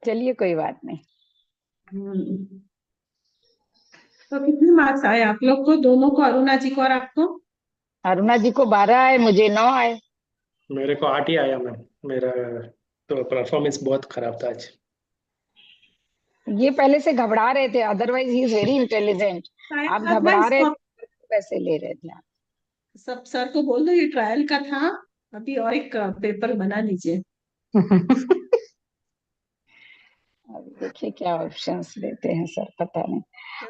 चलिए कोई बात नहीं। तो कितने मार्क्स आए आप लोग को, दोनों को, अरुणा जी को और आपको? अरुणा जी को 12 आए, मुझे 9 आए। मेरे को 8 ही आया मैम। मेरा तो परफॉर्मेंस बहुत खराब था आज। ये पहले से घबरा रहे थे, otherwise he is very intelligent. Trial आप था घबरा रहे इसको, थे, पैसे ले रहे थे आप। सब सर को बोल दो ये ट्रायल का था, अभी और एक पेपर बना लीजिए। अभी देखिए क्या ऑप्शंस देते हैं सर, पता नहीं।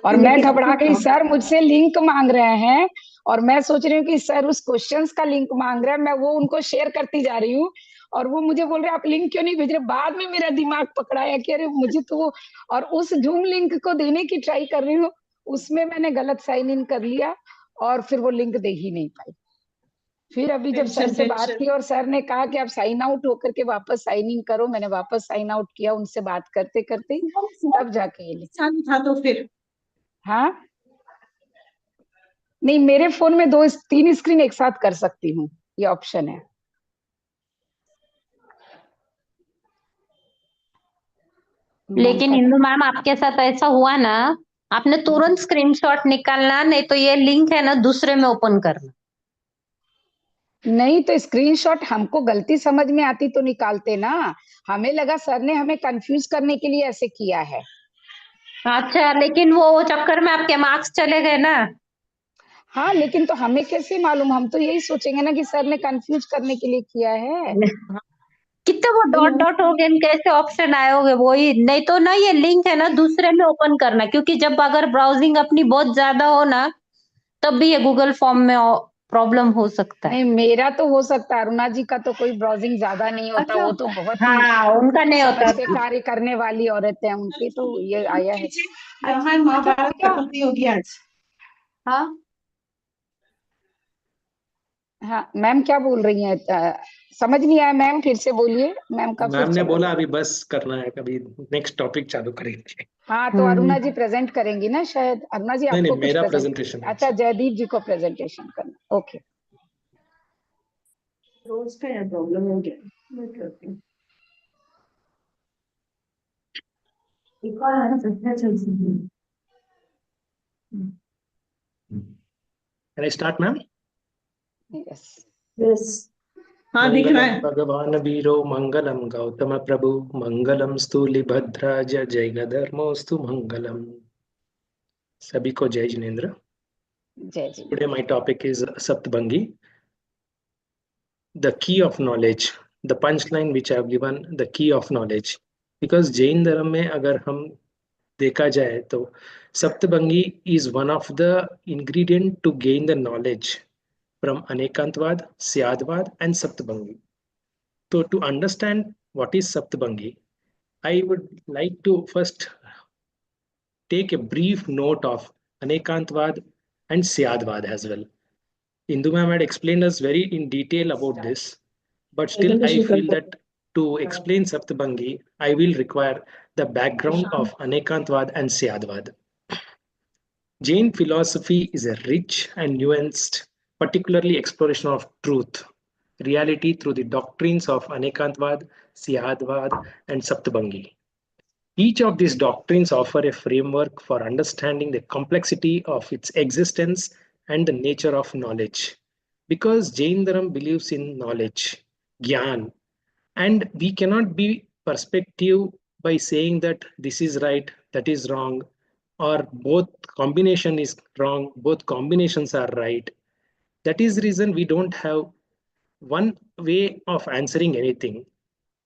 और जल्दी मैं लेके घबरा गई, आओ। सर मुझसे लिंक मांग रहे हैं और मैं सोच रही हूँ कि सर उस क्वेश्चंस का लिंक मांग रहे हैं, मैं वो उनको शेयर करती जा रही हूँ और वो मुझे बोल रहे हैं आप लिंक क्यों नहीं भेज रहे। बाद में मेरा दिमाग पकड़ाया कि अरे मुझे तो वो, और उस जूम लिंक को देने की ट्राई कर रही हूँ, उसमें मैंने गलत साइन इन कर लिया और फिर वो लिंक दे ही नहीं पाई। फिर अभी जब सर टेंशन से बात टेंशन। की और सर ने कहा कि आप साइन आउट होकर के वापस साइन इन करो, मैंने वापस साइन आउट किया उनसे बात करते करते, तब जाके ये लिखा। चालू था तो फिर हाँ, नहीं मेरे फोन में 2 3 स्क्रीन एक साथ कर सकती हूँ, ये ऑप्शन है। लेकिन इंदु मैम आपके साथ ऐसा हुआ ना, आपने तुरंत स्क्रीनशॉट निकालना, नहीं तो ये लिंक है ना दूसरे में ओपन करना। नहीं तो स्क्रीनशॉट हमको गलती समझ में आती तो निकालते ना, हमें लगा सर ने हमें कंफ्यूज करने के लिए ऐसे किया है। अच्छा, लेकिन वो चक्कर में आपके मार्क्स चले गए ना। हाँ लेकिन तो हमें कैसे मालूम, हम तो यही सोचेंगे ना कि सर ने कंफ्यूज करने के लिए किया है। कितने वो डॉट डॉट हो गए, कैसे ऑप्शन आए होंगे वही। नहीं तो ना ये लिंक है ना दूसरे में ओपन करना, क्योंकि जब अगर ब्राउजिंग अपनी बहुत ज्यादा हो ना, तब भी ये गूगल फॉर्म में प्रॉब्लम हो सकता है। नहीं मेरा तो हो सकता है, अरुणा जी का तो कोई ब्राउजिंग ज्यादा नहीं होता, अच्छा, वो तो बहुत ही हाँ, उनका नहीं समझ होता। के कार्य करने वाली औरत है, उनकी तो ये आया है। रामायण महाभारत अच्छा खत्म नहीं होगी आज। हाँ, हाँ मैम क्या बोल रही हैं, समझ नहीं आया मैम, फिर से बोलिए मैम का, फिर मैम ने चला बोला गया। अभी बस करना है, कभी नेक्स्ट टॉपिक चालू करेंगे। हाँ तो अरुणा जी प्रेजेंट करेंगी ना शायद, अरुणा जी नहीं आपको नहीं, कुछ मेरा प्रेजेंट। प्रेजेंटेशन है। अच्छा जयदीप जी को प्रेजेंटेशन करना, ओके। रोज का यह प्रॉब्लम हो गया, मैं करती हूँ। एक और है ना, सच्चा चल सकती है। Can I start ma'am? Yes. Yes, हाँ दिख रहा मंगलम है। भगवान वीरो मंगलम गौतम प्रभु मंगलम स्थूलिभद्राज जय धर्मोस्तु मंगलम। सभी को जय जिनेन्द्र। जय जी। Today my topic is Saptabhangi, the key of knowledge, the punchline which I have given, the key of knowledge. Because Jain धर्म में अगर हम देखा जाए तो सप्तभंगी is one of the ingredient to gain the knowledge from Anekantavada, स्यादवाद and सप्तभंगी. So to understand what is Saptabhangi, I would like to first take a brief note of Anekantvad and Syadvad as well. Indu ma'am had explained us very in detail about this, but still I feel that to explain Saptabhangi, I will require the background of Anekantvad and Syadvad. Jain philosophy is a rich and nuanced, particularly exploration of truth, reality through the doctrines of Anekantvad, Syadvad, and Saptabhangi. Each of these doctrines offer a framework for understanding the complexity of its existence and the nature of knowledge. Because Jain Dharam believes in knowledge, Gyan, and we cannot be perspective by saying that this is right, that is wrong, or both combination is wrong, both combinations are right. That is the reason we don't have one way of answering anything.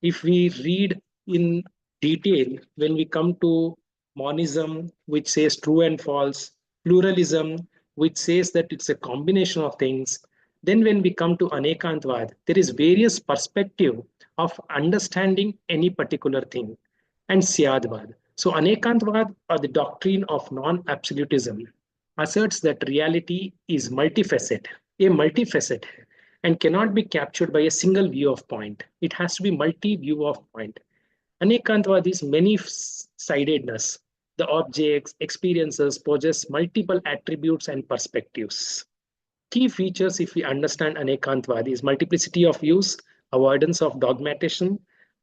If we read in detail, when we come to monism, which says true and false, pluralism, which says that it's a combination of things, then when we come to anekantvad, there is various perspective of understanding any particular thing, and syadvad. So anekantvad, or the doctrine of non-absolutism, asserts that reality is multifaceted, and cannot be captured by a single view of point. It has to be multi-view of point. Anekantvad is many-sidedness. The objects, experiences possess multiple attributes and perspectives. Key features, if we understand Anekantvad, is multiplicity of views, avoidance of dogmatism,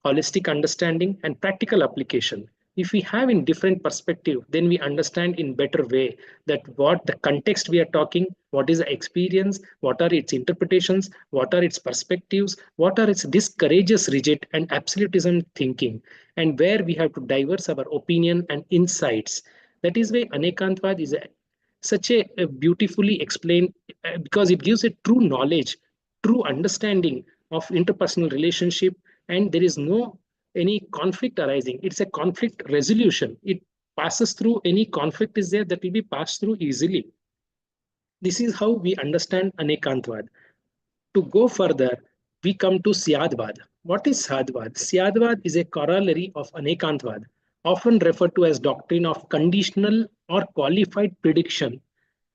holistic understanding, and practical application. If we have in different perspective, then we understand in better way that what the context we are talking, what is the experience, what are its interpretations, what are its perspectives, what are its discourages rigid and absolutism thinking, and where we have to diverse our opinion and insights. That is why Anekantvad is such a beautifully explained, because it gives a true knowledge, true understanding of interpersonal relationship, and there is no any conflict arising. It's a conflict resolution. It passes through any conflict is there, that will be passed through easily. This is how we understand Anekantvad. To go further, we come to Syadvad. What is Syadvad? Syadvad is a corollary of Anekantvad, often referred to as doctrine of conditional or qualified prediction,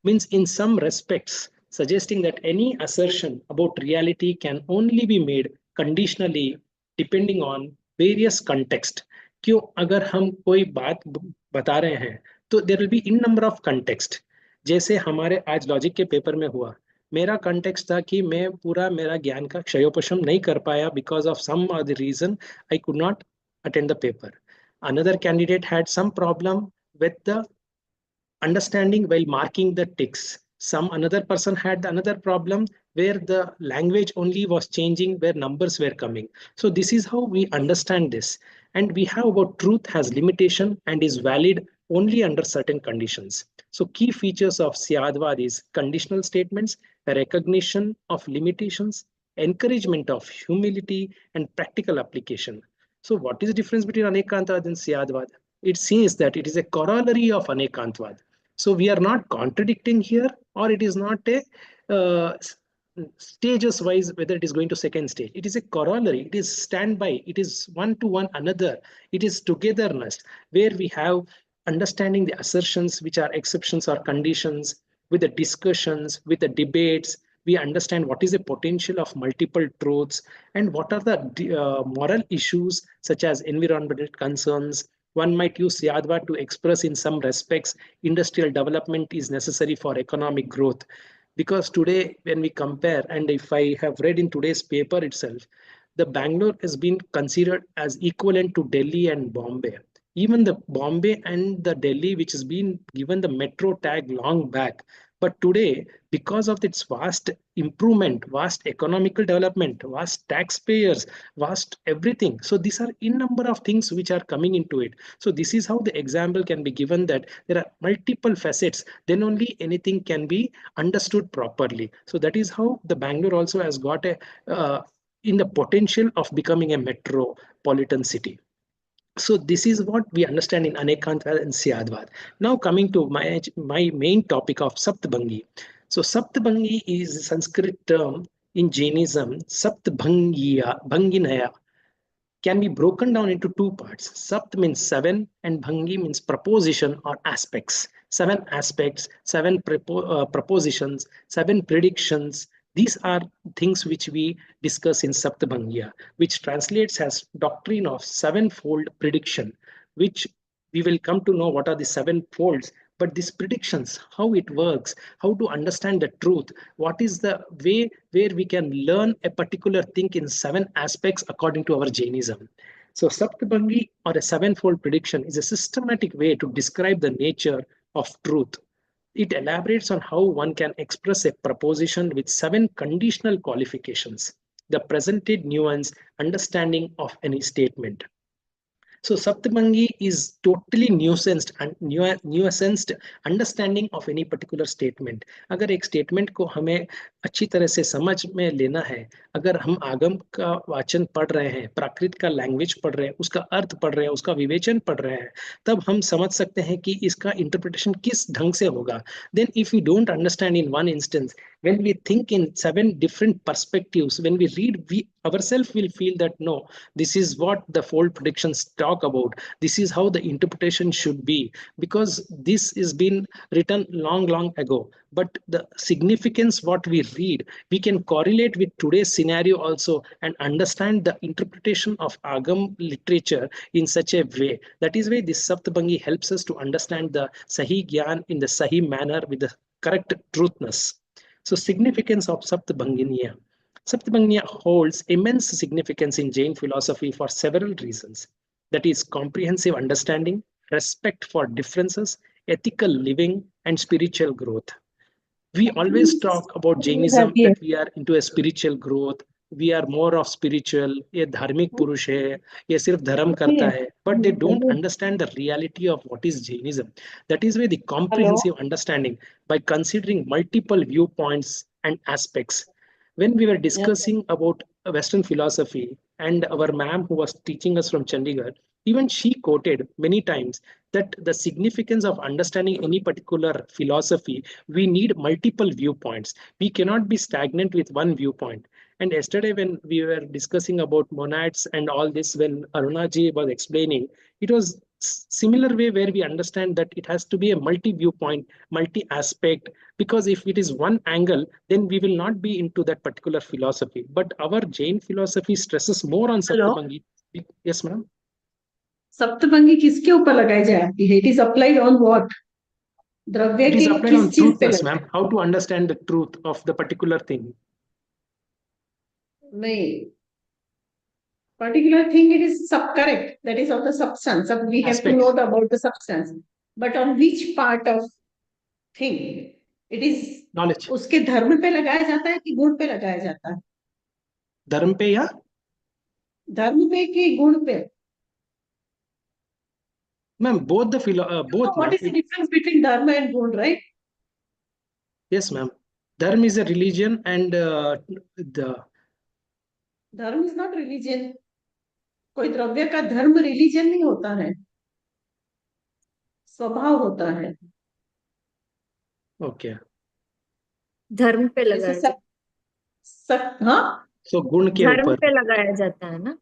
means in some respects suggesting that any assertion about reality can only be made conditionally depending on various context. क्यों अगर हम कोई बात बता रहे हैं तो there will be in number of context. जैसे हमारे आज लॉजिक के पेपर में हुआ, मेरा कंटेक्स्ट था कि मैं पूरा मेरा ज्ञान का क्षयोपशम नहीं कर पाया because of some other reason I could not attend the paper. Another candidate had some problem with the understanding while marking the ticks. Some another person had another problem where the language only was changing where numbers were coming. So this is how we understand this. And we have about truth has limitation and is valid only under certain conditions. So key features of Syadvad is conditional statements, recognition of limitations, encouragement of humility, and practical application. So what is the difference between Anekantvad and Syadvad? It seems that it is a corollary of Anekantvad. So we are not contradicting here, or it is not a stages wise whether it is going to second stage. It is a corollary. It is standby. It is one to one another. It is togetherness where we have understanding the assertions which are exceptions or conditions with the discussions, with the debates. We understand what is the potential of multiple truths and what are the moral issues such as environmental concerns. One might use Syadvad to express in some respects industrial development is necessary for economic growth. Because today, when we compare, and if I have read in today's paper itself, the Bangalore has been considered as equivalent to Delhi and Bombay. Even the Bombay and the Delhi, which has been given the metro tag long back, but today, because of its vast improvement, vast economical development, vast taxpayers, vast everything. So these are in number of things which are coming into it. So this is how the example can be given that there are multiple facets, then only anything can be understood properly. So that is how the Bangalore also has got a in the potential of becoming a metropolitan city. So this is what we understand in Anekantvad and Syadvad. Now coming to my main topic of Saptabhangi. So Saptabhangi is a Sanskrit term in Jainism. Bhanginaya can be broken down into two parts. Sapt means seven and Bhangi means proposition or aspects. Seven aspects, seven propositions, seven predictions. These are things which we discuss in Saptabhangiya, which translates as doctrine of sevenfold prediction, which we will come to know what are the seven folds. But these predictions, how it works, how to understand the truth, what is the way where we can learn a particular thing in seven aspects according to our Jainism. So Saptabhangi or a sevenfold prediction is a systematic way to describe the nature of truth. It elaborates on how one can express a proposition with seven conditional qualifications, the presented nuance understanding of any statement. So Saptabangi is totally nuanced understanding of any particular statement. अगर एक statement को हमें अच्छी तरह से समझ में लेना है, अगर हम आगम का वाचन पढ़ रहे हैं, प्राकृत का लैंग्वेज पढ़ रहे हैं, उसका अर्थ पढ़ रहे हैं, उसका विवेचन पढ़ रहे हैं, तब हम समझ सकते हैं कि इसका इंटरप्रिटेशन किस ढंग से होगा. Then if we don't understand in one instance, when we think in seven different perspectives, when we read, we ourselves will feel that no, this is what the fold predictions talk about. This is how the interpretation should be, because this has been written long ago. But the significance what we read, we can correlate with today's scenario also and understand the interpretation of Agam literature in such a way. That is why this Saptabangi helps us to understand the Sahi Gyan in the Sahi manner with the correct truthness. So significance of Saptabhanginiya. Saptabhangya holds immense significance in Jain philosophy for several reasons. That is, comprehensive understanding, respect for differences, ethical living, and spiritual growth. We always talk about Jainism that we are into a spiritual growth. We are more of spiritual. ये धार्मिक पुरुष है, ये सिर्फ धर्म करता है. But they don't understand the reality of what is Jainism. That is why the comprehensive understanding by considering multiple viewpoints and aspects. When we were discussing about Western philosophy, and our ma'am who was teaching us from Chandigarh, even she quoted many times that the significance of understanding any particular philosophy, we need multiple viewpoints. We cannot be stagnant with one viewpoint. And yesterday, when we were discussing about monads and all this, when Arunaji was explaining, it was similar way where we understand that it has to be a multi-viewpoint, multi-aspect, because if it is one angle, then we will not be into that particular philosophy. But our Jain philosophy stresses more on Saptabhangi. Yes, ma'am. सप्तभंगी किसके ऊपर लगाई जाती है? It is applied on what? द्रव्य It is के applied on किस चीज पे truthness, ma'am. How to understand the truth of the particular thing. नहीं, particular thing, it is correct, that is of the substance. We have to Aspect. know about the substance, but on which part of thing it is? Knowledge. उसके धर्म पे लगाया जाता है कि गुण पे लगाया जाता है? धर्म पे या धर्म पे कि गुण पे? ma'am, both the both. What is the difference between dharma and gun, right? Yes, ma'am. Dharma is a religion, and the धर्म इज नॉट रिलीजन. कोई द्रव्य का धर्म रिलीजन नहीं होता है, स्वभाव होता है. okay. धर्म पे जैसे लगाया हाँ, So गुण के धर्म ऊपर पे लगाया जाता है ना,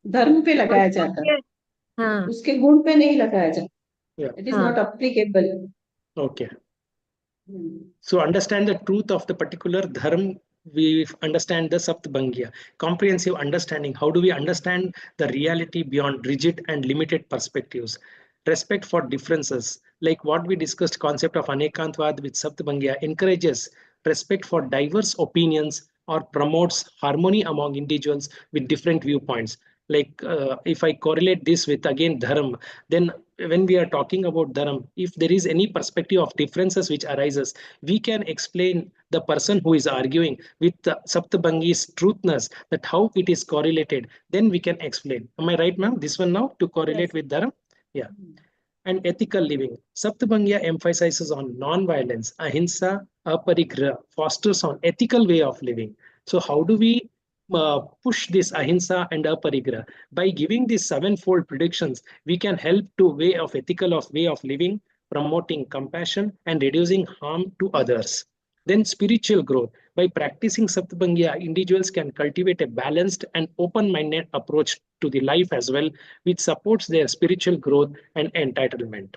धर्म पे लगाया जाता है, हाँ उसके गुण पे नहीं लगाया जाता. Yeah. It is हाँ. not applicable. Okay. So understand the truth of the particular dharma. We understand the Saptabhangya, comprehensive understanding. How do we understand the reality beyond rigid and limited perspectives? Respect for differences, like what we discussed, concept of Anekantvad with Saptabhangya encourages respect for diverse opinions or promotes harmony among individuals with different viewpoints. Like if I correlate this with again dharma, then when we are talking about dharma, if there is any perspective of differences which arises, we can explain the person who is arguing with the Saptabhangi's truthness, that how it is correlated, then we can explain. Am I right, ma'am? This one now to correlate with dharma? Yeah. And ethical living. Saptabhangya emphasizes on non-violence, ahimsa, aparigraha, fosters on ethical way of living. So how do we push this ahimsa and aparigraha? By giving these sevenfold predictions, we can help to way of living, promoting compassion and reducing harm to others. Then spiritual growth. By practicing Saptabhangya, individuals can cultivate a balanced and open-minded approach to the life as well, which supports their spiritual growth and entitlement.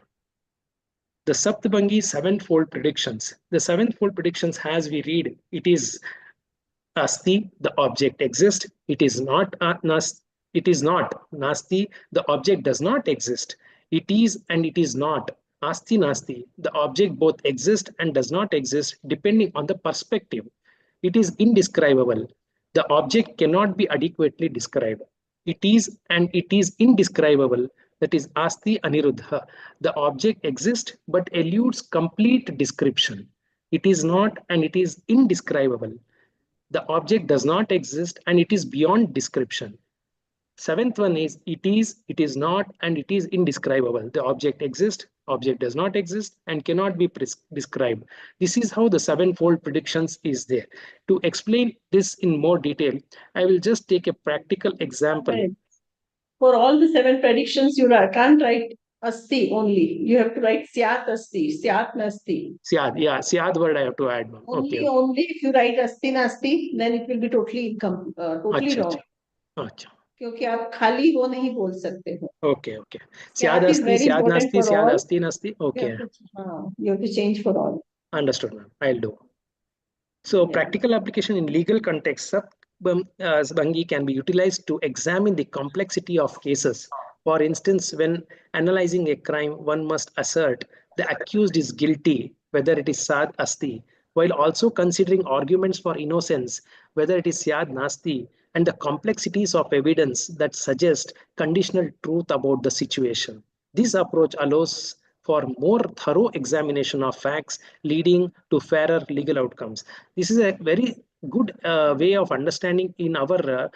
The Saptabhangi sevenfold predictions. The sevenfold predictions, as we read, it is Asti, the object exists. It is not it is not. Nasti, the object does not exist. It is and it is not. Asti Nasti, the object both exists and does not exist depending on the perspective. It is indescribable. The object cannot be adequately described. It is and it is indescribable. That is Asti Aniruddha. The object exists but eludes complete description. It is not and it is indescribable. The object does not exist and it is beyond description. Seventh one is it is not, and it is indescribable. The object exists, object does not exist, and cannot be described. This is how the sevenfold predictions is there. To explain this in more detail, I will just take a practical example. Right. For all the seven predictions, you can't write asti only. You have to write syat asti, syat nasti. Syad, yeah, syad word I have to add. Only if you write asti nasti, then it will be totally wrong. अच्छा. क्योंकि आप खाली वो नहीं बोल सकते हो. Okay. Syad asti, syad nasti, syad asti nasti. Okay. You have to change for all. Understood, ma'am. I'll do. So practical application in legal context, Saptabhangi can be utilized to examine the complexity of cases. For instance, when analyzing a crime, one must assert the accused is guilty, whether it is sad asti, while also considering arguments for innocence, whether it is syad nasti, and the complexities of evidence that suggest conditional truth about the situation. This approach allows for more thorough examination of facts, leading to fairer legal outcomes. This is a very good way of understanding in our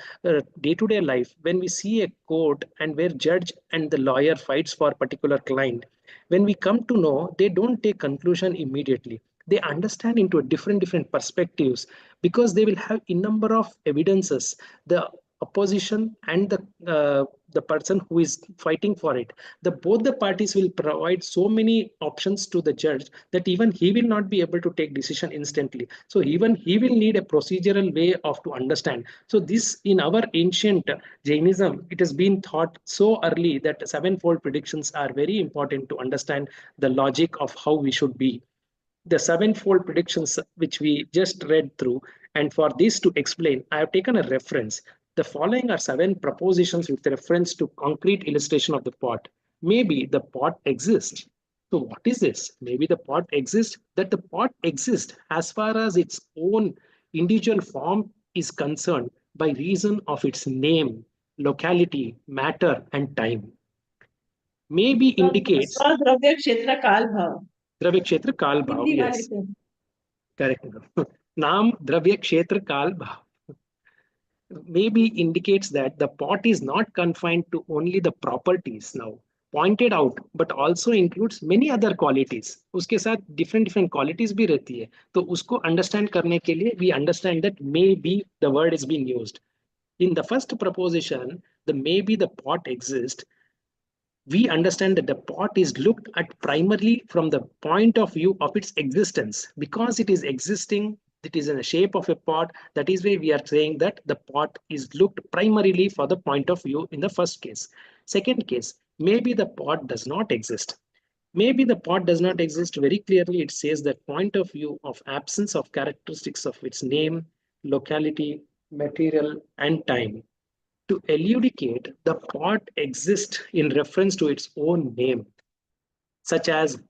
day-to-day life. When we see a court and where judge and the lawyer fights for a particular client, when we come to know, they don't take conclusion immediately. They understand into a different perspectives, because they will have a number of evidences, the opposition and the person who is fighting for it. Both the parties will provide so many options to the judge that even he will not be able to take decision instantly. So even he will need a procedural way of to understand. So this, in our ancient Jainism, it has been thought so early that sevenfold predictions are very important to understand the logic of how we should be. The sevenfold predictions which we just read through, and for this to explain, I have taken a reference. The following are 7 propositions with reference to concrete illustration of the pot. Maybe the pot exists. So what is this? Maybe the pot exists, that the pot exists as far as its own individual form is concerned by reason of its name, locality, matter, and time. Maybe indicates स्वद्रव्य क्षेत्र काल भाव. द्रव्य क्षेत्र काल भाव. Hindi Yes, वाले correct. नाम द्रव्य क्षेत्र काल भाव maybe indicates that the pot is not confined to only the properties now pointed out, but also includes many other qualities. उसके साथ different qualities भी रहती है. तो उसको understand करने के लिए we understand that maybe the word is being used. In the first proposition, the maybe the pot exists, we understand that the pot is looked at primarily from the point of view of its existence. Because it is existing, it is in the shape of a pot. That is why we are saying that the pot is looked primarily for the point of view in the first case. Second case, maybe the pot does not exist. Maybe the pot does not exist. Very clearly, it says that point of view of absence of characteristics of its name, locality, material, and time. To elucidate, the pot exists in reference to its own name, such as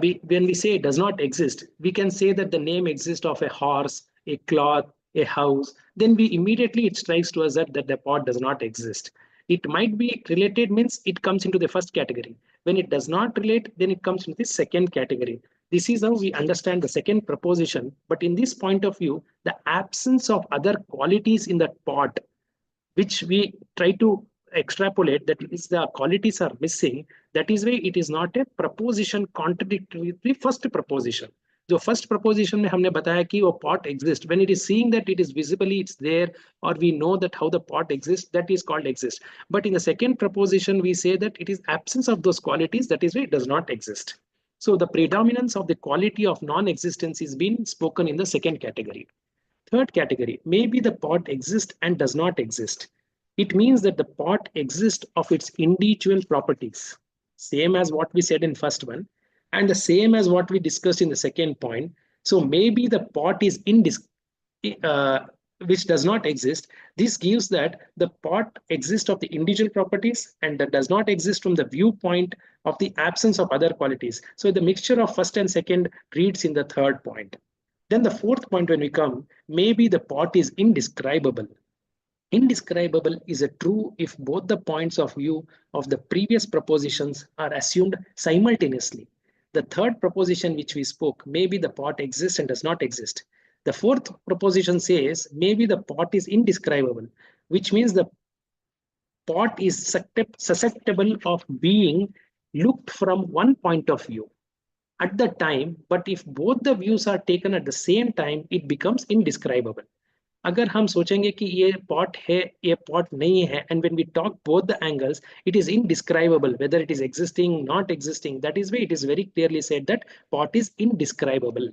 when we say it does not exist, we can say that the name exists of a horse, a cloth, a house. Then we immediately it strikes to us that the pot does not exist. It might be related, means it comes into the first category. When it does not relate, then it comes into the second category. This is how we understand the second proposition. But in this point of view, the absence of other qualities in that pot, which we try to extrapolate, that is the qualities are missing, that is why it is not a proposition contradictory to the first proposition. जो first proposition में हमने बताया कि वो pot exists, when it is seeing that it is visibly it's there, or we know that how the pot exists, that is called exist. But in the second proposition, we say that it is absence of those qualities, that is why it does not exist. So the predominance of the quality of non-existence is being spoken in the second category. Third category, maybe the pot exists and does not exist. It means that the pot exists of its individual properties, same as what we said in first one, and the same as what we discussed in the second point. So maybe the pot is which does not exist. This gives that the pot exists of the individual properties and that does not exist from the viewpoint of the absence of other qualities. So the mixture of first and second reads in the third point. Then the fourth point, when we come, maybe the pot is indescribable. Indescribable is a true if both the points of view of the previous propositions are assumed simultaneously. The third proposition which we spoke, maybe the pot exists and does not exist. The fourth proposition says maybe the pot is indescribable, which means the pot is susceptible of being looked from one point of view at the time, but if both the views are taken at the same time, it becomes indescribable. अगर हम सोचेंगे कि ये pot है, ये pot नहीं है, and when we talk both the angles, it is indescribable whether it is existing, not existing. That is why it is very clearly said that pot is indescribable.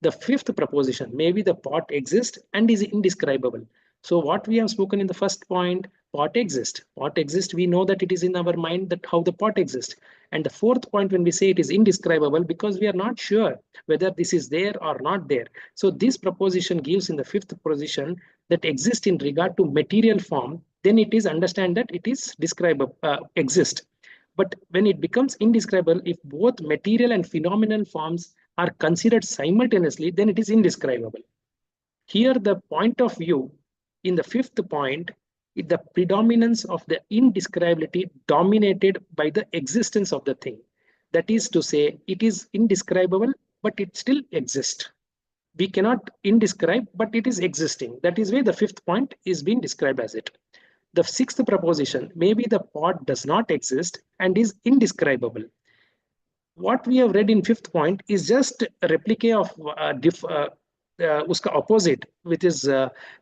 The fifth proposition, maybe the pot exists and is indescribable. So what we have spoken in the first point, pot exists. Pot exists, we know that it is in our mind that how the pot exists. And the fourth point, when we say it is indescribable, because we are not sure whether this is there or not there. So this proposition gives in the fifth position that exists in regard to material form, then it is understand that it is describable, exist. But when it becomes indescribable, if both material and phenomenal forms are considered simultaneously, then it is indescribable. Here, the point of view in the fifth point is the predominance of the indescribability dominated by the existence of the thing. That is to say, it is indescribable, but it still exists. We cannot indescribe, but it is existing. That is why the fifth point is being described as it. The sixth proposition, maybe the pot does not exist and is indescribable. What we have read in fifth point is just a replica of uska opposite, which is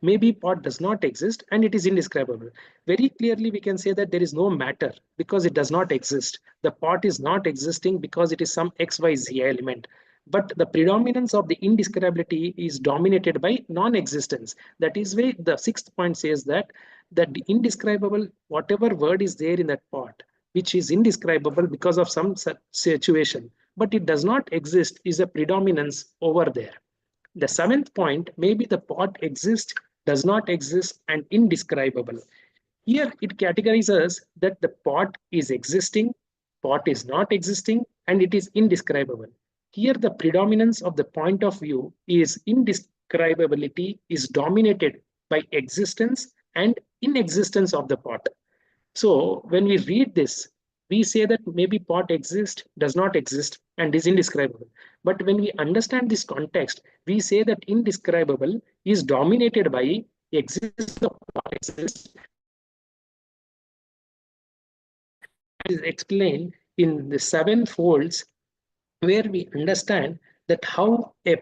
maybe pot does not exist and it is indescribable. Very clearly, we can say that there is no matter because it does not exist. The pot is not existing because it is some XYZ element. But the predominance of the indescribability is dominated by non-existence. That is why the sixth point says that the indescribable, whatever word is there in that pot, which is indescribable because of some situation, but it does not exist, is a predominance over there. The seventh point, maybe the pot exists, does not exist, and indescribable. Here it categorizes that the pot is existing, pot is not existing, and it is indescribable. Here the predominance of the point of view is indescribability is dominated by existence and inexistence of the pot. So when we read this, we say that maybe pot exists, does not exist, and is indescribable. But when we understand this context, we say that indescribable is dominated by exists or not exists. Is explained in the seven folds, where we understand that how a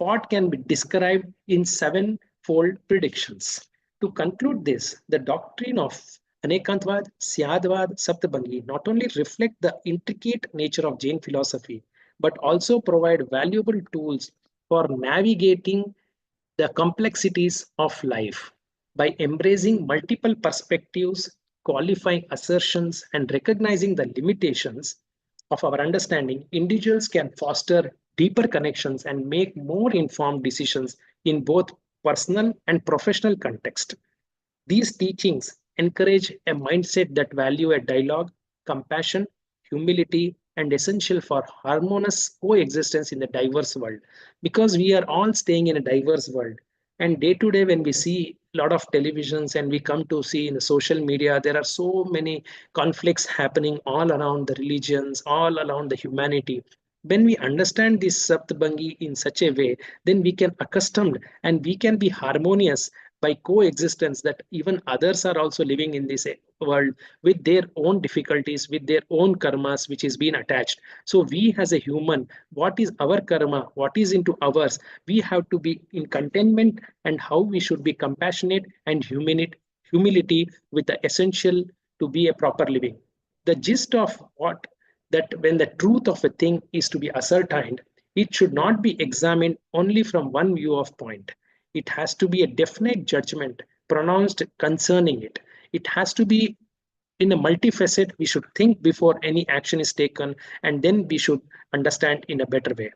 pot can be described in seven-fold predictions. To conclude this, the doctrine of Anekantvad, Syadvad, Saptabhangi not only reflect the intricate nature of Jain philosophy, but also provide valuable tools for navigating the complexities of life. By embracing multiple perspectives, qualifying assertions, and recognizing the limitations of our understanding, individuals can foster deeper connections and make more informed decisions in both personal and professional context. These teachings encourage a mindset that value a dialogue, compassion, humility, and essential for harmonious coexistence in a diverse world. Because we are all staying in a diverse world. And day to day, when we see a lot of televisions and we come to see in the social media, there are so many conflicts happening all around the religions, all around the humanity. When we understand this Saptabangi in such a way, then we can accustomed and we can be harmonious by coexistence, that even others are also living in this world with their own difficulties, with their own karmas, which is being attached. So we as a human, what is our karma, what is into ours, we have to be in contentment, and how we should be compassionate and humility with the essential to be a proper living. The gist of what that when the truth of a thing is to be ascertained, it should not be examined only from one view of point. It has to be a definite judgment pronounced concerning it. It has to be in a multifaceted. We should think before any action is taken, and then we should understand in a better way.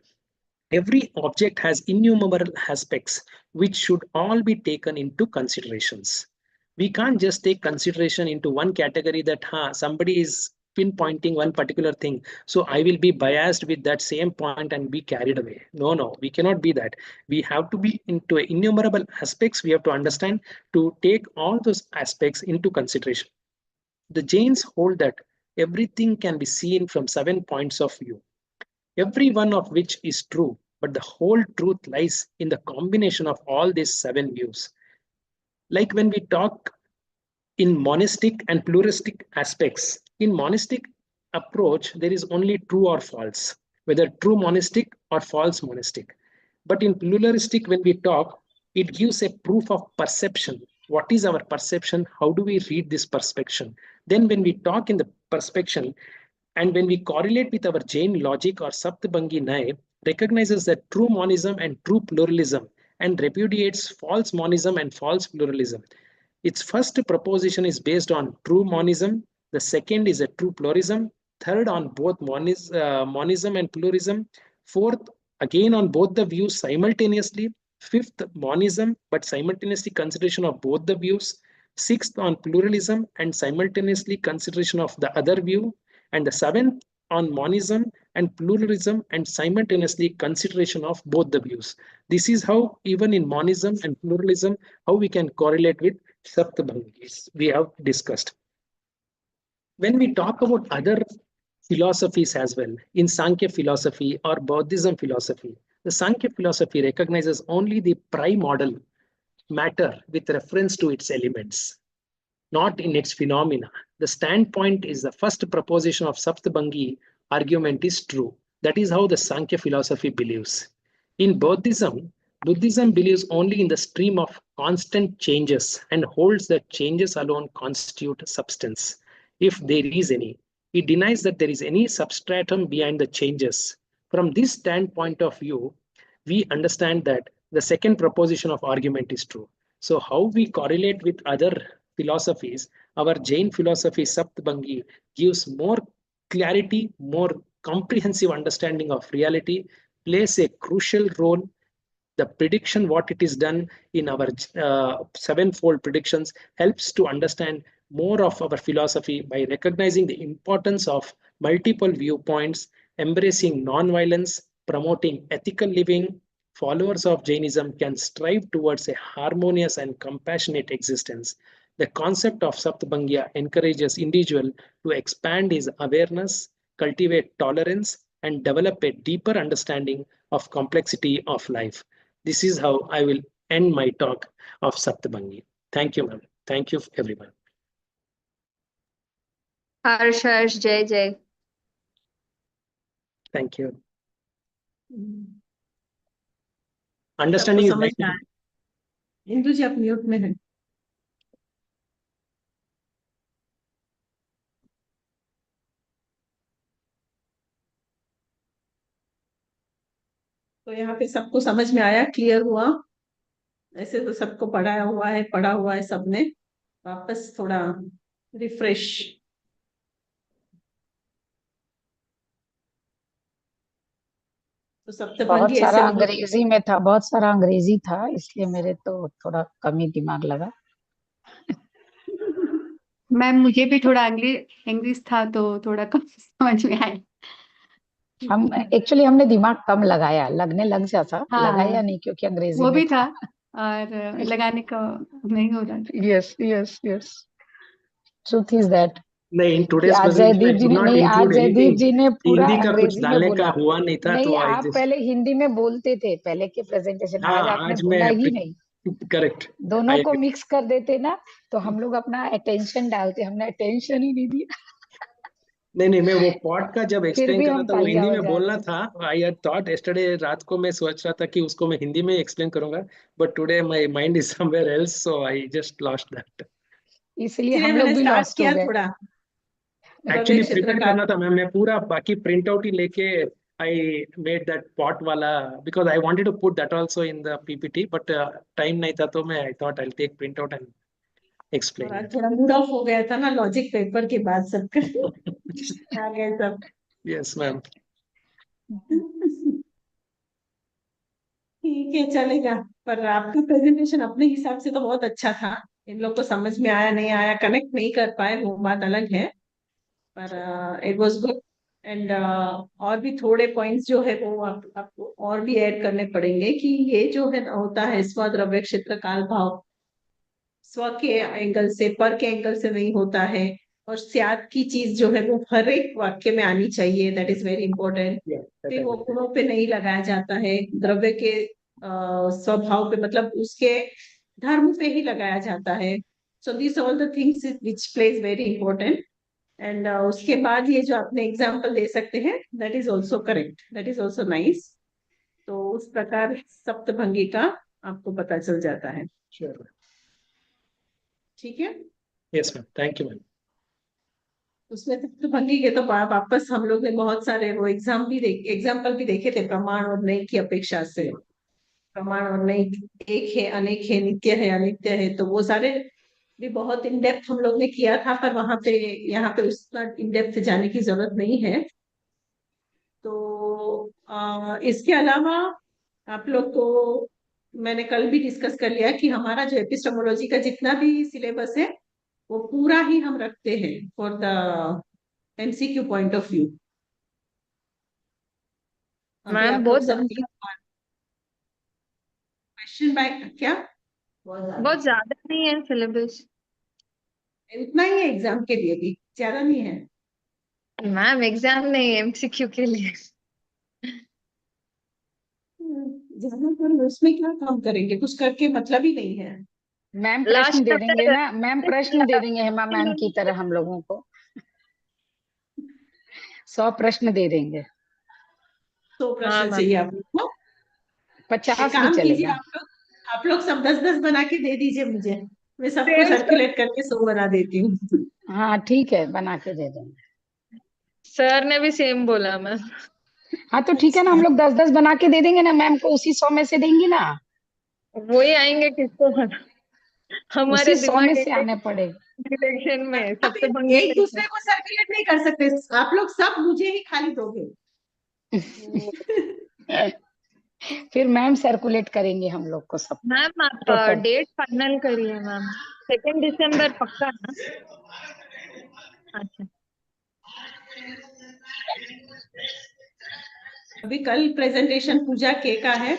Every object has innumerable aspects which should all be taken into considerations. We can't just take consideration into one category that somebody is pinpointing one particular thing, so I will be biased with that same point and be carried away. No, we cannot be that. We have to be into innumerable aspects. We have to understand to take all those aspects into consideration. The Jains hold that everything can be seen from 7 points of view, every one of which is true, but the whole truth lies in the combination of all these 7 views. Like when we talk in monistic and pluralistic aspects, in monistic approach, there is only true or false, whether true monistic or false monistic. But in pluralistic, when we talk, it gives a proof of perception. What is our perception? How do we read this perception? Then when we talk in the perception, and when we correlate with our Jain logic or Saptabhangi Nyaya, recognizes that true monism and true pluralism, and repudiates false monism and false pluralism. Its first proposition is based on true monism. The second is a true pluralism. Third on both monism and pluralism. Fourth, again on both the views simultaneously. Fifth, monism, but simultaneously consideration of both the views. Sixth, on pluralism and simultaneously consideration of the other view. And the seventh, on monism, and pluralism and simultaneously consideration of both the views. This is how even in monism and pluralism, how we can correlate with Saptabhangis we have discussed. When we talk about other philosophies as well, in Sankhya philosophy or Buddhism philosophy, the Sankhya philosophy recognizes only the primordial matter with reference to its elements, not in its phenomena. The standpoint is the first proposition of Saptabhangi argument is true. That is how the Sankhya philosophy believes. In Buddhism believes only in the stream of constant changes and holds that changes alone constitute substance, if there is any. It denies that there is any substratum behind the changes. From this standpoint of view, we understand that the second proposition of argument is true. So how we correlate with other philosophies, our Jain philosophy Saptbangi gives more clarity, more comprehensive understanding of reality, plays a crucial role. The prediction, what it is done in our sevenfold predictions, helps to understand more of our philosophy by recognizing the importance of multiple viewpoints, embracing non-violence, promoting ethical living. Followers of Jainism can strive towards a harmonious and compassionate existence. The concept of Saptabhangya encourages individual to expand his awareness, cultivate tolerance, and develop a deeper understanding of complexity of life. This is how I will end my talk of Saptabhangi. Thank you, ma'am. Thank you, everyone. हर्ष हर्ष जय जय Thank you. सबको Understanding is समझ like में आया? इंदु जी आप mute में हैं। तो यहाँ पे सबको समझ में आया, क्लियर हुआ? ऐसे तो सबको पढ़ा हुआ है सबने। वापस थोड़ा रिफ्रेश। तो सप्तभंगी बहुत सारा ऐसे अंग्रेजी में था, बहुत सारा अंग्रेजी था, इसलिए मेरे तो थोड़ा कम ही दिमाग लगा। मैम मुझे भी थोड़ा इंग्लिश था तो थोड़ा कम समझ में आया। हम एक्चुअली हमने दिमाग कम लगाया, लगने लग जाता, हाँ, लगाया नहीं क्योंकि अंग्रेजी वो में भी था और लगाने का नहीं हो रहा था। Yes yes yes truth is that नहीं, इन कि टुडेस आज प्रेजेंटेशन जयदीप आई जी कुड ने नॉट नहीं, आज इंक्लूड जयदीप एनीथिंग। जी ने पूरा हिंदी का कुछ अंग्रेजी में डालने का बोला। हुआ नहीं था, नहीं, तो आई आप जस्ट पहले हिंदी में बोलते थे पहले के प्रेजेंटेशन में, आज हाँ, आपने आज बोला मैं ही नहीं। करेक्ट। दोनों को मिक्स कर देते ना तो हम लोग अपना अटेंशन डालते, हमने अटेंशन ही नहीं दिया। नहीं, मैं वो पॉट का जब फिर एक्सप्लेन भी कर रहा हम था वो तालियां हिंदी में बजाते। बोलना था। आई हैड थॉट यस्टरडे रात को मैं सोच रहा था कि उसको मैं हिंदी में एक्सप्लेन करूंगा, but today my mind is somewhere else, so I just lost that. इसलिए इसीलिए हम लोग मैंने भी स्टार्ट लॉस्ट हो किया गए। थोड़ा एक्चुअली क्षेत्र प्रिपेयर का। करना था मैम, मैं पूरा बाकी प्रिंट आउट ही लेके आई मेड दैट पॉट वाला, because I wanted to put that also in the PPT, but time नहीं था, तो मैं I thought I will take print out and और एक्सप्लेन आज इट। थोड़ा मूड ऑफ हो गया था ना लॉजिक पेपर के बाद सबका आ गए सब। Yes ma'am. ठीक है चलेगा। पर आपका प्रेजेंटेशन अपने हिसाब से तो बहुत अच्छा था। इन लोग को समझ में आया नहीं आया, कनेक्ट नहीं कर पाए, वो बात अलग है। पर इट वाज गुड। एंड और भी थोड़े पॉइंट्स जो है वो आपको और भी ऐड करने पड़ेंगे कि ये जो है होता है स्वद्रव्य क्षेत्र काल भाव स्व के एंगल से, पर के एंगल से नहीं होता है। और स्याद की चीज जो है वो हर एक वाक्य में आनी चाहिए, दैट इज वेरी इंपॉर्टेंट। फिर वो गुणों पे नहीं लगाया जाता है, द्रव्य के स्वभाव पे, मतलब उसके धर्म पे ही लगाया जाता है। So this all the things which plays very important. And उसके बाद ये जो आपने एग्जाम्पल दे सकते हैं, that is also correct, that is also nice. तो उस प्रकार सप्तभंगी का आपको पता चल जाता है। श्योर। ठीक है। Yes ma'am, thank you ma'am. उसमें सप्तभंगी के तो वापस हम लोग ने बहुत सारे वो एग्जाम्पल भी देखे थे, प्रमाण और नई की अपेक्षा से। प्रमाण और नई एक है, अनेक है, नित्य है, अनित्य है, तो वो सारे भी बहुत इन डेप्थ हम लोग ने किया था। पर वहां पे यहाँ पे उतना इन डेप्थ जाने की जरूरत नहीं है। तो इसके अलावा आप लोग को मैंने कल भी डिस्कस कर लिया कि हमारा जो एपिस्टेमोलॉजी का जितना भी सिलेबस है वो पूरा ही हम रखते हैं for the MCQ point of view. अभी मैम आप लोग बहुत सब क्वेश्चन बैंक क्या बहुत ज्यादा नहीं है सिलेबस। उतना ही है एग्जाम के लिए भी, ज्यादा नहीं है। मैम एग्जाम नहीं है, एमसीक्यू के लिए। ज्यादा पर उसमें क्या काम करेंगे, कुछ करके मतलब ही नहीं है। मैम प्रश्न लास्ट दे देंगे चैप्टर ना, मैम प्रश्न दे देंगे हेमा मैम की तरह हम लोगों को 100 प्रश्न दे देंगे। 100 हाँ प्रश्न मैम। चाहिए आप लोग को। एक 50 भी काम कीजिए, चलेगा। आप लोग सब 10-10 बना के दे दीजिए मुझे, मैं सबको सेम सर्कुलेट करके 100 बना देती हूँ। हाँ ठीक है, बना के दे देंगे। सर ने भी सेम बोला मैम। हाँ तो ठीक है ना, हम लोग 10-10 बना के दे देंगे ना मैम को, उसी 100 में से देंगे ना। वही आएंगे किसको पता। हमारे उसी 100 में दिमाग से एक आने पड़ेगा। डायरेक्शन में, अब सबसे भंगे एक दूसरे को सर्कुलेट नहीं कर सकते, आप लोग सब मुझे ही खाली दोगे। फिर मैम सर्कुलेट करेंगे हम लोग को सब मैम आप टोटल। डेट फाइनल करिए मैम। 2 दिसंबर पक्का ना? अच्छा। अभी कल प्रेजेंटेशन पूजा के का है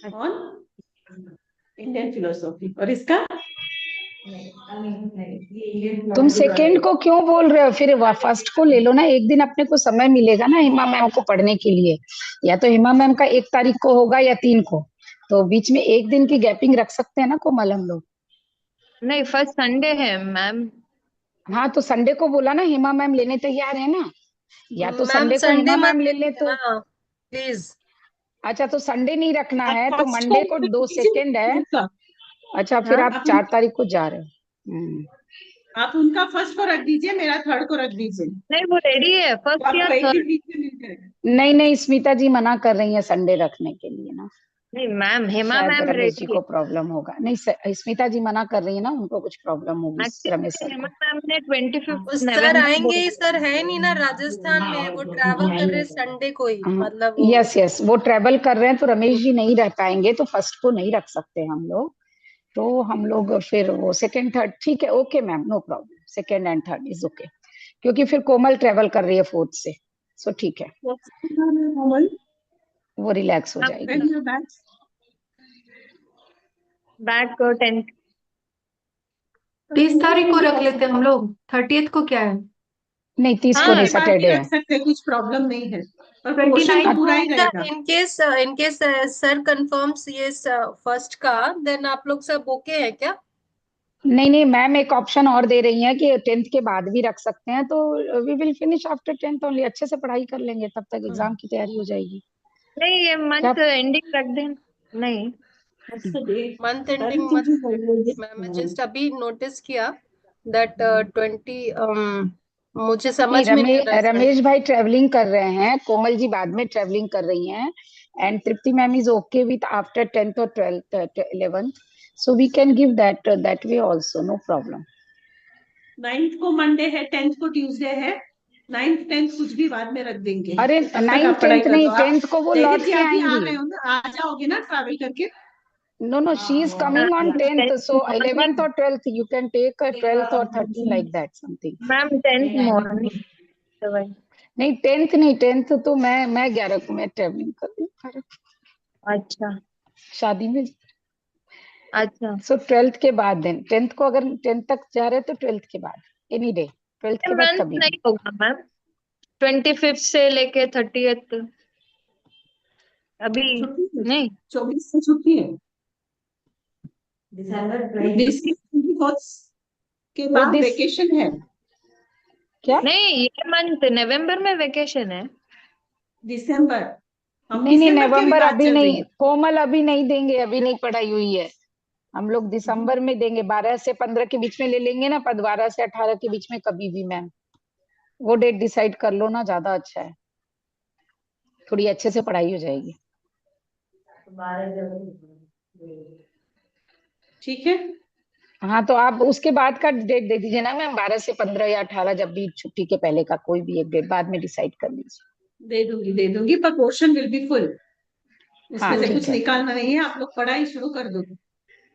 ऑन इंडियन फिलोसॉफी, और इसका तुम सेकंड को क्यों बोल रहे हो, फिर फर्स्ट को ले लो ना, एक दिन अपने को समय मिलेगा ना हिमा मैम को पढ़ने के लिए। या तो हिमा मैम का 1 तारीख को होगा या 3 को, तो बीच में एक दिन की गैपिंग रख सकते हैं ना कोमल हम लोग। नहीं, फर्स्ट संडे है मैम। हाँ तो संडे को बोला ना, हिमा मैम लेने तैयार है ना, या तो मैम संडे को संडे हिमा मत मैम ले ले लीजिए तो। ना प्लीज। अच्छा तो संडे नहीं रखना आप है तो फर्स्ट को मंडे को रख 2 दीजिए सेकेंड है। उनका, अच्छा फिर हाँ आप आप 4 तारीख को जा रहे हो। आप उनका फर्स्ट को रख दीजिए, मेरा थर्ड को रख दीजिए, नहीं, वो रेडी है तो फर्स्ट या आपको एक दिन थर्ड। बीच में मिल जाएगा। नहीं नहीं, स्मिता जी मना कर रही है संडे रखने के लिए ना, नहीं मैम, हेमा शायद मैम रमेश जी रेडी है। को प्रॉब्लम होगा। नहीं स्मिता जी मना कर रही है ना, उनको कुछ प्रॉब्लम होगी रमेश एक्चुअली सर हेमा को। मैम ने 25 वो सर नवंबर आएंगे ही, बोला। सर है नहीं ना राजस्थान में, वो ट्रैवल कर रहे संडे को ही, मतलब वो। यस यस, वो ट्रेवल कर रहे हैं तो रमेश जी नहीं रह पाएंगे, तो फर्स्ट को नहीं रख सकते हम लोग। तो हम लोग फिर वो सेकंड थर्ड, ठीक है, okay ma'am, no problem, second and third is okay, क्योंकि फिर कोमल ट्रेवल कर रही है 4th से। सो ठीक है, वो रिलैक्स हो जाएगी। Back 10th। 30 तारीख को रख लेते हैं हम लोग, 30th को क्या है? नहीं 30 को हाँ नहीं, बाद भी सैटरडे रख है। सकते हैं, कुछ प्रॉब्लम नहीं है, पर पोर्शन 29 तो को। पूरा ही अच्छा, रहेगा। इन केस सर कंफर्म्स ये फर्स्ट का, देन आप लोग सब ओके है क्या? नहीं नहीं, मैम एक ऑप्शन और दे रही हैं कि 10th के बाद भी रख सकते हैं, तो we will finish after 10th only, अच्छे से पढ़ाई कर लेंगे, तब तक एग्जाम की तैयारी हो जाएगी। नहीं, ये क्या? मंथ एंडिंग रख देना। नहीं। मंथ एंडिंग मत। मैं जस्ट अभी नोटिस किया दैट 20 मुझे नहीं समझ में नहीं आ रहा है सर। रमेश भाई ट्रेवलिंग कर रहे हैं, कोमल जी बाद में ट्रेवलिंग कर रही हैं, and Tripti ma'am is okay with after 10th और 12th 11th, so we can give that way also, no problem. 9th को मंडे है, 10th को ट्यूसडे है, 9th 10th कुछ भी बाद में रख देंगे, अरे तब तक 9th आप पढ़ाई 10th कर नहीं, लो। आप 10th को वो जयदीप लौट जी के अभी आ आएंगी। रहे हो ना, आ जाओगे ना ट्रैवल करके? No, no, she is coming on 10th. 10th So 11th morning. or 12th, you can take 12th or 13 like that something. Ma'am 10th morning. नहीं 10th नहीं, 10th तो मैं 11 को मैं ट्रेवलिंग कर रही हूँ अच्छा शादी में। अच्छा। सो 12th के बाद, देन 10th को अगर 10th तक जा रहे हैं तो 12th के बाद एनी डे, 12th के बाद मंथ कभी भी। नहीं होगा मैम, 25 से लेके 30th अभी छुट्टी है, नहीं। 24 से छुट्टी है, दिसंबर के वो बाद दिस वेकेशन है। क्या? नहीं, ये मंथ नवंबर में वेकेशन है। दिसंबर, हम नहीं नहीं, दिसंबर की भी नवंबर बात अभी चल रही नहीं, है। कोमल अभी नहीं देंगे, अभी नहीं पढ़ाई हुई है। हम लोग दिसंबर में देंगे, 12 से 15 के बीच में ले लेंगे ना, 12 से 18 के बीच में कभी भी मैम, वो डेट डिसाइड कर लो ना, ज्यादा अच्छा है, थोड़ी अच्छे से पढ़ाई हो जाएगी। ठीक है, हाँ तो आप उसके बाद का डेट दे दीजिए ना मैम, 12 से 15 या 18, जब भी छुट्टी के पहले का कोई भी एक डेट बाद में डिसाइड कर लीजिए। दे दूंगी, पर पोर्शन विल बी फुल, हाँ उसमें से ठीक कुछ है। निकालना नहीं है, आप लोग पढ़ाई शुरू कर दो।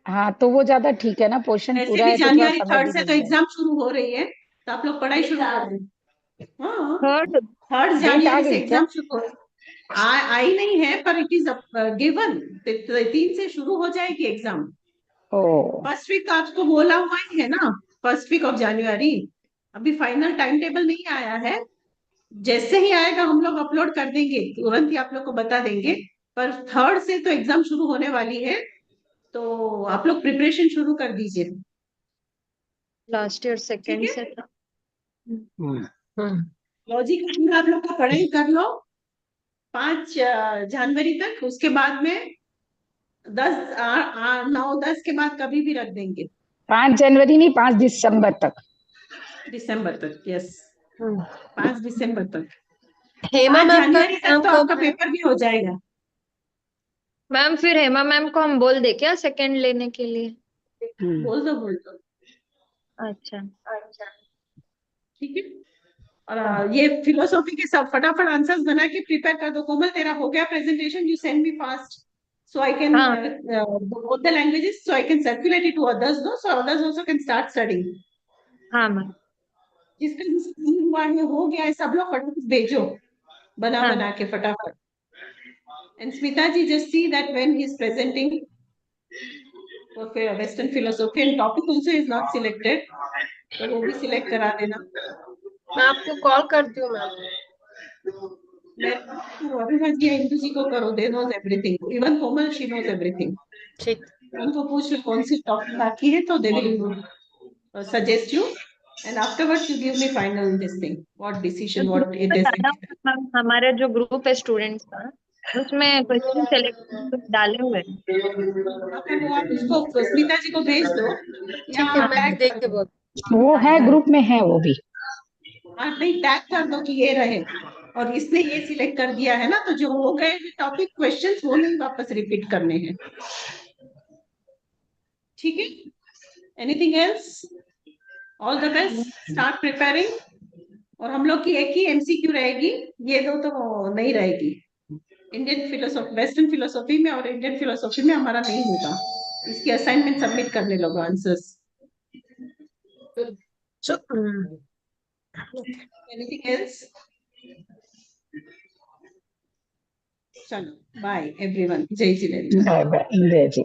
हाँ तो वो ज्यादा ठीक है ना, पोर्शन ऐसे पूरा भी है तो थोड़ा जनवरी समय 3rd भी से तो मिल जाए। एग्जाम शुरू हो रही है, तो आप लोग पढ़ाई शुरू कर दो। हाँ, थर्ड। 3rd डेट आ जनवरी से गई क्या? एग्जाम शुरू हो रही है। आई नहीं है, पर इट इज गिवन। 3 से शुरू हो जाएगी एग्जाम। ओ फर्स्ट वीक आपको बोला हुआ ही है ना, फर्स्ट वीक ऑफ जनवरी। अभी फाइनल टाइम टेबल नहीं आया है। जैसे ही आएगा हम लोग अपलोड कर देंगे, तुरंत ही आप लोग को बता देंगे। पर 3rd से तो एग्जाम शुरू होने वाली है, तो आप लोग प्रिपरेशन शुरू कर दीजिए। लास्ट ईयर ठीक 2nd है, से था। लॉजिक पूरा आप लोग का पढ़ाई कर लो 5 जनवरी तक। उसके बाद में 9-10 के बाद कभी भी रख देंगे। 5 जनवरी नहीं, 5 दिसंबर तक। दिसंबर तक, यस, 5 दिसंबर तक। हेमा 5 मैम का जनवरी तक एग्जाम तो कब आपका है? पेपर भी हो जाएगा। मैम फिर हेमा मैम को हम बोल दे क्या सेकंड लेने के लिए? बोल दो, बोल दो। अच्छा। ठीक है। और ये फिलोसॉफी के सब फटाफट आंसर्स बना के प्रिपेयर कर दो। कोमल, तेरा हो गया presentation? You send me fast so I can हाँ both the languages, so I can circulate it to others, no, so others also can start studying. हाँ मैम। जिसका जिसका हुआ है, हो गया है, सब लोग फटाफट भेजो, बना हाँ बना के फटाफट। And Smita ji, just see that when he is presenting for Western philosophy and topic also is not selected, तो वो भी सिलेक्ट करा देना। मैं आपको कॉल करती हूँ मैम। मैं अभिनव जी, इंदु जी को करो, they know everything, even Komal, she knows everything. ठीक। उनको पूछ लो कौन सी टॉपिक बाकी है, तो they will suggest you, and afterwards you give me final this thing, what तो decision, ग्रुप what it में is. डाला हुआ है मैम, हमारा जो ग्रुप है स्टूडेंट्स का, उसमें क्वेश्चन सेलेक्ट डाले हुए हैं। पर वो आप उसको स्मिता जी को भेज दो, या ठीक है, मैं टैग देख कर के दो। बोल। वो है, ग्रुप में है वो भी। हाँ, नहीं, टैग कर दो कि ये रहे, और इसने ये सिलेक्ट कर दिया है ना, तो जो हो गए टॉपिक क्वेश्चंस वो नहीं वापस रिपीट करने हैं। ठीक है, anything else? All the best, start preparing. और हम लोग की एक ही एमसीक्यू रहेगी, ये दो तो नहीं रहेगी। इंडियन फिलोसॉफी, वेस्टर्न फिलोसॉफी में और इंडियन फिलोसॉफी में हमारा नहीं होगा। इसकी असाइनमेंट सबमिट करने लोगो आंसर्स। Anything else? चलो, बाय एवरीवन, जय जिनेंद्र। बाय बाय, जय जी।